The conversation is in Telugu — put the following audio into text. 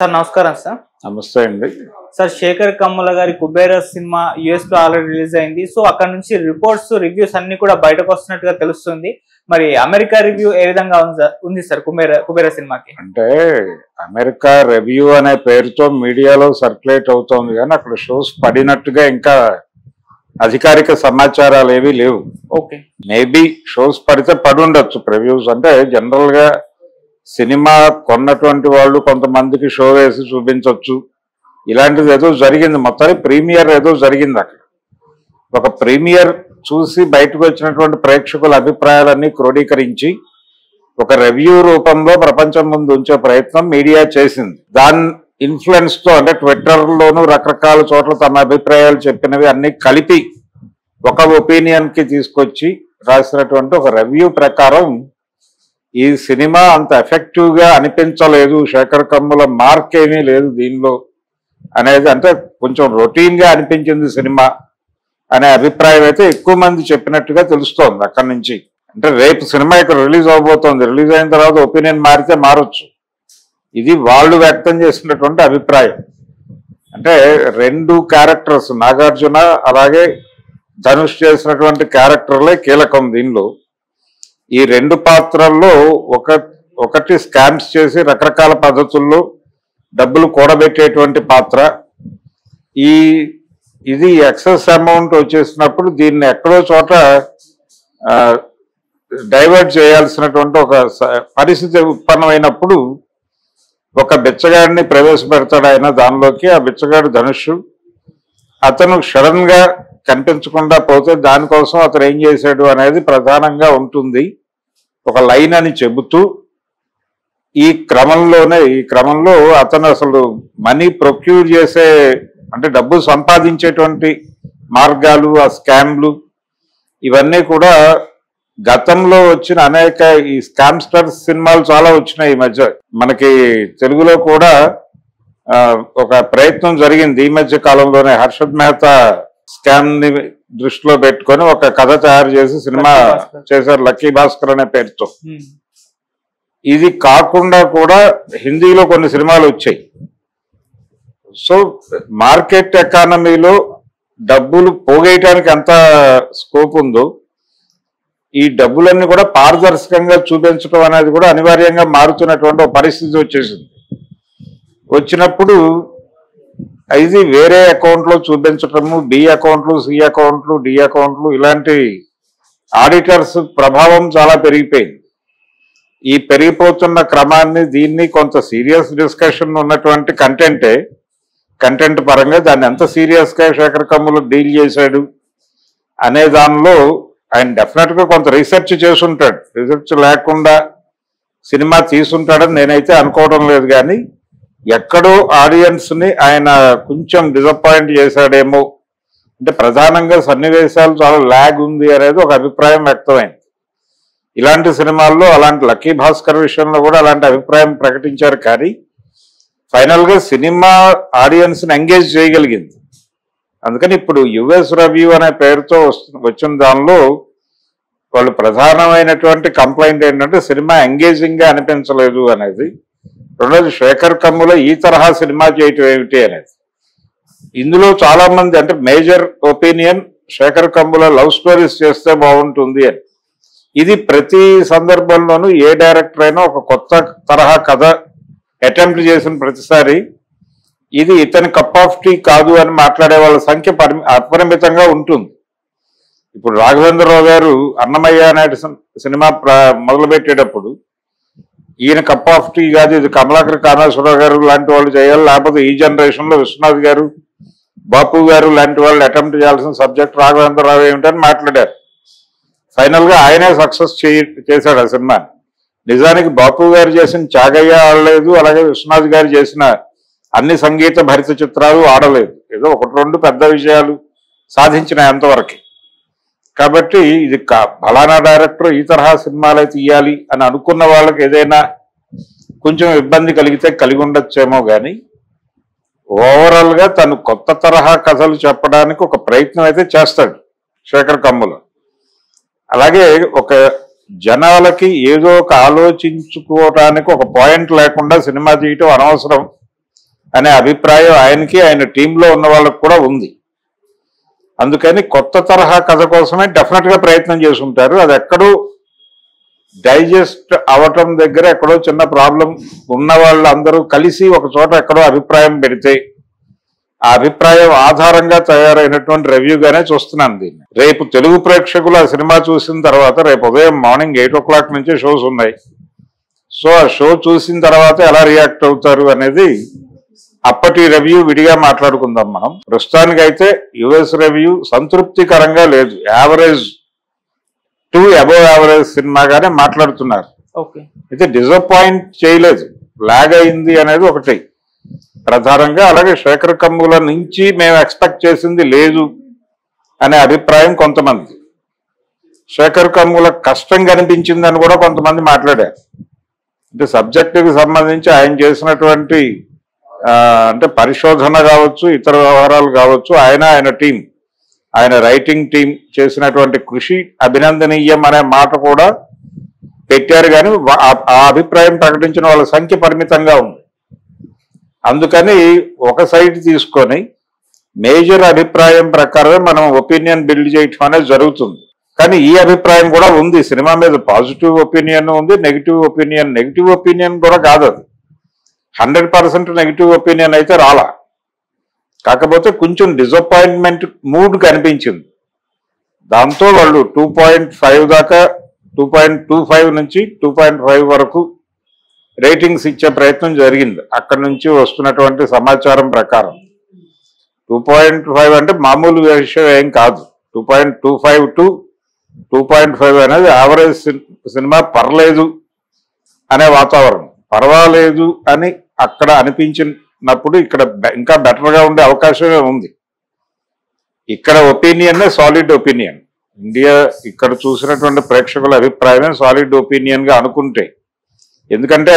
సార్ నమస్కారం సార్. నమస్తే అండి. సార్ శేఖర్ కమ్ముల గారి కుబేర సినిమా యుఎస్ లో ఆల్రెడీ రిలీజ్ అయింది. సో అక్కడ నుంచి రిపోర్ట్స్ రివ్యూస్ అన్ని కూడా బయటకు వస్తున్నట్టుగా తెలుస్తుంది. మరి అమెరికా రివ్యూ ఏ విధంగా ఉంది సార్ కుబేర సినిమాకి? అంటే అమెరికా రివ్యూ అనే పేరుతో మీడియాలో సర్క్యులేట్ అవుతోంది కానీ అక్కడ షోస్ పడినట్టుగా ఇంకా అధికారిక సమాచారాలు ఏవి లేవు. ఓకే, మేబీ షోస్ పడితే పడి ఉండొచ్చు. రివ్యూస్ అంటే జనరల్ గా సినిమా కొన్నటువంటి వాళ్ళు కొంతమందికి షో వేసి చూపించవచ్చు. ఇలాంటిది ఏదో జరిగింది. మొత్తానికి ప్రీమియర్ ఏదో జరిగింది. అక్కడ ఒక ప్రీమియర్ చూసి బయటకు వచ్చినటువంటి ప్రేక్షకుల అభిప్రాయాలన్నీ క్రోడీకరించి ఒక రివ్యూ రూపంలో ప్రపంచం ముందు ఉంచే ప్రయత్నం మీడియా చేసింది. దాని ఇన్ఫ్లుయెన్స్ తో అంటే ట్విట్టర్లోనూ రకరకాల చోట్ల తమ అభిప్రాయాలు చెప్పినవి అన్ని కలిపి ఒక ఒపీనియన్ కి తీసుకొచ్చి రాసినటువంటి ఒక రివ్యూ ప్రకారం ఈ సినిమా అంత ఎఫెక్టివ్ గా అనిపించలేదు, శేఖర్ కమ్ముల మార్క్ ఏమీ లేదు దీనిలో అనేది, అంటే కొంచెం రొటీన్ గా అనిపించింది సినిమా అనే అభిప్రాయం అయితే ఎక్కువ మంది చెప్పినట్టుగా తెలుస్తోంది అక్కడి నుంచి. అంటే రేపు సినిమా ఇక్కడ రిలీజ్ అవబోతోంది. రిలీజ్ అయిన తర్వాత ఒపీనియన్ మారితే మారొచ్చు. ఇది వాళ్ళు వ్యక్తం చేసినటువంటి అభిప్రాయం. అంటే రెండు క్యారెక్టర్స్ నాగార్జున అలాగే ధనుష్ చేసినటువంటి క్యారెక్టర్లే కీలకం దీనిలో. ఈ రెండు పాత్రల్లో ఒకటి స్కామ్స్ చేసి రకరకాల పద్ధతుల్లో డబ్బులు కూడబెట్టేటువంటి పాత్ర. ఇది ఎక్సెస్ అమౌంట్ వచ్చేసినప్పుడు దీన్ని ఎక్కడో చోట డైవర్ట్ చేయాల్సినటువంటి ఒక పరిస్థితి ఉత్పన్నమైనప్పుడు ఒక బిచ్చగాడిని ప్రవేశపెడతాడు ఆయన దానిలోకి. ఆ బిచ్చగాడు ధనుష్. అతను సడన్ గా కనిపించకుండా పోతే దానికోసం అతను ఏం చేశాడు అనేది ప్రధానంగా ఉంటుంది. ఒక లైన్ అని చెబుతూ ఈ క్రమంలో అతను అసలు మనీ ప్రొక్యూర్ చేసే అంటే డబ్బు సంపాదించేటువంటి మార్గాలు, ఆ స్కామ్లు ఇవన్నీ కూడా గతంలో వచ్చిన అనేక ఈ స్కామ్స్టర్స్ సినిమాలు చాలా వచ్చినాయి ఈ మధ్య. మనకి తెలుగులో కూడా ఒక ప్రయత్నం జరిగింది ఈ మధ్య కాలంలోనే. హర్షద్ మెహతా స్కామ్ ని దృష్టిలో పెట్టుకొని ఒక కథ తయారు చేసి సినిమా చేశారు, లక్కీ భాస్కర్ అనే పేరుతో. ఇది కాకుండా కూడా హిందీలో కొన్ని సినిమాలు వచ్చాయి. సో మార్కెట్ ఎకానమీలో డబ్బులు పోగేయటానికి ఎంత స్కోప్ ఉందో ఈ డబ్బులన్నీ కూడా పారదర్శకంగా చూపించడం అనేది కూడా అనివార్యంగా మారుతున్నటువంటి ఒక పరిస్థితి వచ్చేసింది. వచ్చినప్పుడు ఇది వేరే అకౌంట్లో చూపించటము, బి అకౌంట్లు, సి అకౌంట్లు, డి అకౌంట్లు ఇలాంటి ఆడిటర్స్ ప్రభావం చాలా పెరిగిపోయింది. ఈ పెరిగిపోతున్న క్రమాన్ని దీన్ని కొంత సీరియస్ డిస్కషన్ ఉన్నటువంటి కంటెంట్ పరంగా దాన్ని ఎంత సీరియస్ గా శేఖర్ కమ్ములు డీల్ చేశాడు అనే దానిలో ఆయన డెఫినెట్ గా కొంత రీసెర్చ్ చేసుంటాడు. రీసెర్చ్ లేకుండా సినిమా తీసుంటాడని నేనైతే అనుకోవడం లేదు. కానీ ఎక్కడో ఆడియన్స్ ని ఆయన కొంచెం డిసప్పాయింట్ చేశాడేమో, అంటే ప్రధానంగా సన్నివేశాలు చాలా ల్యాగ్ ఉంది అనేది ఒక అభిప్రాయం వ్యక్తమైంది. ఇలాంటి సినిమాల్లో అలాంటి లక్కీ భాస్కర్ విషయంలో కూడా అలాంటి అభిప్రాయం ప్రకటించారు. కానీ ఫైనల్ గా సినిమా ఆడియన్స్ ని ఎంగేజ్ చేయగలిగింది. అందుకని ఇప్పుడు యుఎస్ రివ్యూ అనే పేరుతో వచ్చిన దానిలో వాళ్ళు ప్రధానమైనటువంటి కంప్లైంట్ ఏంటంటే సినిమా ఎంగేజింగ్ గా అనిపించలేదు అనేది. రెండోది శేఖర్ కమ్ముల ఈ తరహా సినిమా చేయటం ఏమిటి అనేది. ఇందులో చాలా మంది అంటే major opinion Shekhar Kammula love stories చేస్తే బాగుంటుంది అని. ఇది ప్రతి సందర్భంలోనూ ఏ డైరెక్టర్ అయినా ఒక కొత్త తరహా కథ అటెంప్ట్ చేసిన ప్రతిసారి ఇది ఇతని కప్ ఆఫ్ టీ కాదు అని మాట్లాడే వాళ్ళ సంఖ్య అపరిమితంగా ఉంటుంది. ఇప్పుడు రాఘవేంద్రరావు గారు అన్నమయ్య అనే సినిమా మొదలుపెట్టేటప్పుడు ఈయన కప్ ఆఫ్ టీ కాదు, ఇది కమలాకర్ కామేశ్వరరావు గారు లాంటి వాళ్ళు చేయాలి, లేకపోతే ఈ జనరేషన్ లో విశ్వనాథ్ గారు, బాపు గారు లాంటి వాళ్ళు అటెంప్ట్ చేయాల్సిన సబ్జెక్ట్ రాఘవేంద్రరావు ఏమిటని మాట్లాడారు. ఫైనల్ గా ఆయనే సక్సెస్ చేశాడు ఆ సినిమా. నిజానికి బాపు గారు చేసిన చాగయ్య ఆడలేదు, అలాగే విశ్వనాథ్ గారు చేసిన అన్ని సంగీత భరిత చిత్రాలు ఆడలేదు. ఏదో ఒకటి రెండు పెద్ద విజయాలు సాధించిన అంతవరకు. కాబట్టి ఇది ఫలానా డైరెక్టర్ ఈ తరహా సినిమాలే తీయాలి అని అనుకున్న వాళ్ళకి ఏదైనా కొంచెం ఇబ్బంది కలిగి ఉండొచ్చేమో. కానీ ఓవరాల్ గా తను కొత్త తరహా కథలు చెప్పడానికి ఒక ప్రయత్నం అయితే చేస్తాడు శేఖర్ కమ్ముల. అలాగే ఒక జనాలకి ఏదో ఒక ఆలోచించుకోవటానికి ఒక పాయింట్ లేకుండా సినిమా తీయటం అనవసరం అనే అభిప్రాయం ఆయనకి ఆయన టీంలో ఉన్న వాళ్ళకు కూడా ఉంది. అందుకని కొత్త తరహా కథ కోసమే డెఫినెట్ గా ప్రయత్నం చేసి ఉంటారు. అది ఎక్కడో డైజెస్ట్ అవటం దగ్గర ఎక్కడో చిన్న ప్రాబ్లం ఉన్న వాళ్ళందరూ కలిసి ఒక చోట ఎక్కడో అభిప్రాయం పెడితే ఆ అభిప్రాయం ఆధారంగా తయారైనటువంటి రివ్యూగానే చూస్తున్నాను దీన్ని. రేపు తెలుగు ప్రేక్షకులు ఆ సినిమా చూసిన తర్వాత రేపు ఉదయం మార్నింగ్ 8 o'clock నుంచే షోస్ ఉన్నాయి. సో ఆ షో చూసిన తర్వాత ఎలా రియాక్ట్ అవుతారు అనేది అప్పటి రివ్యూ విడిగా మాట్లాడుకుందాం మనం. ప్రస్తుతానికైతే యుఎస్ రివ్యూ సంతృప్తికరంగా లేదు, యావరేజ్ టు అబోవ్ యావరేజ్ సినిమాగానే మాట్లాడుతున్నారు. అయితే డిసప్పాయింట్ చేయలేదు, లాగ్ అయింది అనేది ఒకటి ప్రధానంగా. అలాగే శేఖర్ కమ్ముల నుంచి మేము ఎక్స్పెక్ట్ చేసింది లేదు అనే అభిప్రాయం కొంతమంది. శేఖర్ కమ్ముల కష్టం కనిపించిందని కూడా కొంతమంది మాట్లాడారు. అంటే సబ్జెక్టుకి సంబంధించి ఆయన చేసినటువంటి అంటే పరిశోధన కావచ్చు, ఇతర వ్యవహారాలు కావచ్చు, ఆయన టీం, ఆయన రైటింగ్ టీం చేసినటువంటి కృషి అభినందనీయం అనే మాట కూడా పెట్టారు. కానీ ఆ అభిప్రాయం ప్రకటించిన వాళ్ళ సంఖ్య పరిమితంగా ఉంది. అందుకని ఒక సైడ్ తీసుకొని మేజర్ అభిప్రాయం ప్రకారమే మనం ఒపీనియన్ బిల్డ్ చేయటం అనేది జరుగుతుంది. కానీ ఈ అభిప్రాయం కూడా ఉంది, సినిమా మీద పాజిటివ్ ఒపీనియన్ ఉంది, నెగిటివ్ ఒపీనియన్ కూడా కాదు. అది 100% నెగిటివ్ ఒపీనియన్ అయితే రాలా. కాకపోతే కొంచెం డిసప్పాయింట్మెంట్ మూడ్ కనిపించింది. దాంతో వాళ్ళు 2.5 దాకా 2.25 నుంచి 2.5 వరకు రేటింగ్స్ ఇచ్చే ప్రయత్నం జరిగింది. అక్కడి నుంచి వస్తున్నటువంటి సమాచారం ప్రకారం 2.5 అంటే మామూలు విషయం ఏం కాదు. 2.25 to 2.5 అనేది యావరేజ్ సినిమా, పర్లేదు అనే వాతావరణం. పర్వాలేదు అని అక్కడ అనిపించినప్పుడు ఇక్కడ ఇంకా బెటర్గా ఉండే అవకాశమే ఉంది. ఇక్కడ ఒపీనియన్ సాలిడ్ ఒపీనియన్, ఇండియా ఇక్కడ చూసినటువంటి ప్రేక్షకుల అభిప్రాయమే సాలిడ్ ఒపీనియన్ గా అనుకుంటే, ఎందుకంటే